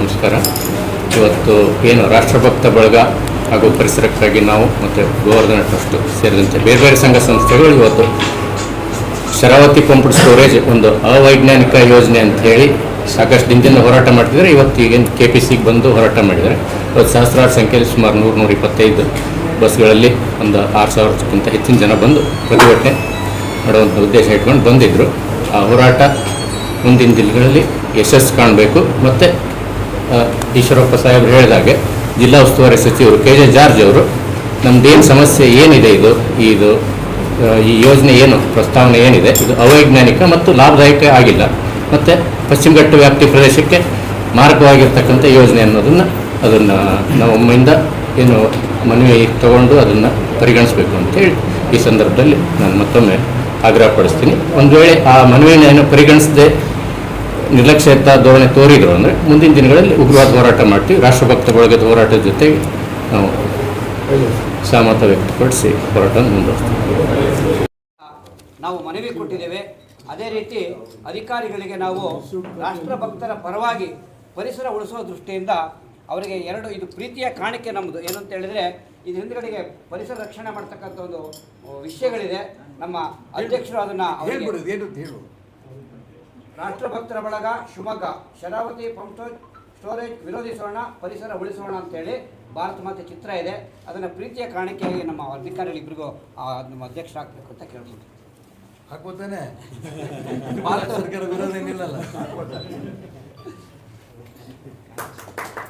ನಮಸ್ಕಾರ. ಇವತ್ತು ಏನು ರಾಷ್ಟ್ರಭಕ್ತ ಬಳಗ ಹಾಗೂ ಪರಿಸರಕ್ಕಾಗಿ ನಾವು ಮತ್ತು ಗೋವರ್ಧನ ಟ್ರಸ್ಟ್ ಸೇರಿದಂತೆ ಬೇರೆ ಬೇರೆ ಸಂಘ ಸಂಸ್ಥೆಗಳು ಇವತ್ತು ಶರಾವತಿ ಪಂಪ್ಡ್ ಸ್ಟೋರೇಜ್ ಒಂದು ಅವೈಜ್ಞಾನಿಕ ಯೋಜನೆ ಅಂತ ಹೇಳಿ ಸಾಕಷ್ಟು ದಿನದಿಂದ ಹೋರಾಟ ಮಾಡ್ತಿದ್ದಾರೆ. ಇವತ್ತು ಈಗೇನು KPCಗೆ ಬಂದು ಹೋರಾಟ ಮಾಡಿದ್ದಾರೆ. ಇವತ್ತು ಸಹಸ್ರಾರು ಸಂಖ್ಯೆಯಲ್ಲಿ ಸುಮಾರು 100-125 ಬಸ್ಗಳಲ್ಲಿ ಒಂದು 6,000ಕ್ಕಿಂತ ಹೆಚ್ಚಿನ ಜನ ಬಂದು ಪ್ರತಿಭಟನೆ ಮಾಡುವಂಥ ಉದ್ದೇಶ ಇಟ್ಕೊಂಡು ಬಂದಿದ್ದರು. ಆ ಹೋರಾಟ ಮುಂದಿನ ದಿನಗಳಲ್ಲಿ ಯಶಸ್ಸು ಕಾಣಬೇಕು. ಮತ್ತು ಈಶ್ವರಪ್ಪ ಸಾಹೇಬರು ಹೇಳಿದಾಗೆ ಜಿಲ್ಲಾ ಉಸ್ತುವಾರಿ ಸಚಿವರು KJ ಜಾರ್ಜ್ ಅವರು ನಮ್ಮದೇನು ಸಮಸ್ಯೆ ಏನಿದೆ, ಈ ಯೋಜನೆ ಏನು ಪ್ರಸ್ತಾವನೆ ಏನಿದೆ, ಇದು ಅವೈಜ್ಞಾನಿಕ ಮತ್ತು ಲಾಭದಾಯಕ ಆಗಿಲ್ಲ, ಮತ್ತು ಪಶ್ಚಿಮ ಘಟ್ಟ ವ್ಯಾಪ್ತಿ ಪ್ರದೇಶಕ್ಕೆ ಮಾರಕವಾಗಿರ್ತಕ್ಕಂಥ ಯೋಜನೆ ಅದನ್ನು ನಾವು ಒಮ್ಮೆಯಿಂದ ಏನು ಮನವಿ ತಗೊಂಡು ಅದನ್ನು ಪರಿಗಣಿಸಬೇಕು ಅಂತೇಳಿ ಈ ಸಂದರ್ಭದಲ್ಲಿ ನಾನು ಮತ್ತೊಮ್ಮೆ ಆಗ್ರಹಪಡಿಸ್ತೀನಿ. ಒಂದು ವೇಳೆ ಆ ಮನವಿಯನ್ನು ಪರಿಗಣಿಸದೆ ನಿರ್ಲಕ್ಷ್ಯತ ಧೋರಣೆ ತೋರಿದ್ರು ಅಂದರೆ ಮುಂದಿನ ದಿನಗಳಲ್ಲಿ ಉಗ್ರವಾದ ಹೋರಾಟ ಮಾಡ್ತೀವಿ. ರಾಷ್ಟ್ರಭಕ್ತ ಬಳಗದ ಹೋರಾಟದ ಜೊತೆಗೆ ನಾವು ಸಹಮತ ವ್ಯಕ್ತಪಡಿಸಿ ಹೋರಾಟ ಮುಂದುವರಿಸ್ತೀವಿ. ನಾವು ಮನವಿ ಕೊಟ್ಟಿದ್ದೇವೆ. ಅದೇ ರೀತಿ ಅಧಿಕಾರಿಗಳಿಗೆ ನಾವು ರಾಷ್ಟ್ರಭಕ್ತರ ಪರವಾಗಿ ಪರಿಸರ ಉಳಿಸುವ ದೃಷ್ಟಿಯಿಂದ ಅವರಿಗೆ ಇದು ಪ್ರೀತಿಯ ಕಾಣಿಕೆ ನಮ್ಮದು. ಏನಂತ ಹೇಳಿದರೆ ಇದು ಹಿಂದುಗಡೆಗೆ ಪರಿಸರ ರಕ್ಷಣೆ ಮಾಡ್ತಕ್ಕಂಥ ಒಂದು ವಿಷಯಗಳಿದೆ. ನಮ್ಮ ಅಧ್ಯಕ್ಷರು ಅದನ್ನು ರಾಷ್ಟ್ರಭಕ್ತರ ಬಳಗ ಶಿವಮೊಗ್ಗ ಶರಾವತಿ ಪಂಪ್ ಸ್ಟೋರೇಜ್ ವಿರೋಧಿಸೋಣ, ಪರಿಸರ ಉಳಿಸೋಣ ಅಂತೇಳಿ ಭಾರತ ಮಾತೆ ಚಿತ್ರ ಇದೆ. ಅದನ್ನು ಪ್ರೀತಿಯ ಕಾಣಿಕೆಯಾಗಿ ನಮ್ಮ ಅಧಿಕಾರಿಗಳಿಬ್ಬರಿಗೂ ನಮ್ಮ ಅಧ್ಯಕ್ಷರಾಗಬೇಕು ಅಂತ ಕೇಳ್ಬೋದು. ಹಾಕ್ಬೋತಾನೆ ಭಾರತ ಸರ್ಕಾರ ವಿರೋಧ ಏನಿಲ್ಲಲ್ಲ.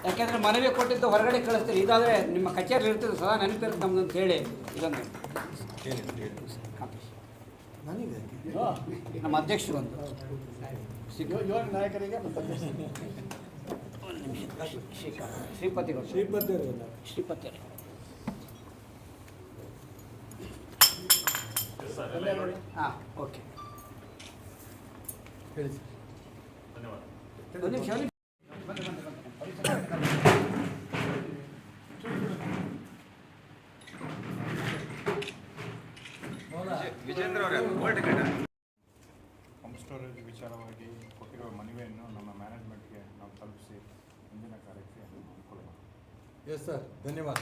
ಯಾಕೆಂದರೆ ಮನವಿ ಕೊಟ್ಟಿದ್ದು ಹೊರಗಡೆ ಕಳಿಸ್ತೀರಿ, ಇದಾದರೆ ನಿಮ್ಮ ಕಚೇರಿ ಇರ್ತದೆ, ಸದಾ ನೆನಪಿರುತ್ತೆ ನಮ್ದು ಅಂತ ಹೇಳಿ ಇದೊಂದು ನಮ್ಮ ಅಧ್ಯಕ್ಷರು ಒಂದು ನಾಯಕರಿಗೆ ಶ್ರೀಪತಿ ಹಾಂ ಓಕೆ ಹೇಳಿ ಒಂದು ನಿಮಿಷ ಪಂಪ್ ಸ್ಟೋರೇಜ್ ವಿಚಾರವಾಗಿ ಕೊಟ್ಟಿರುವ ಮನವಿಯನ್ನು ನಮ್ಮ ಮ್ಯಾನೇಜ್ಮೆಂಟ್ಗೆ ನಾವು ತಲುಪಿಸಿ ಮುಂದಿನ ಕಾರ್ಯಕ್ಕೆ ಅನುಕೂಲ. ಎಸ್ ಸರ್, ಧನ್ಯವಾದ.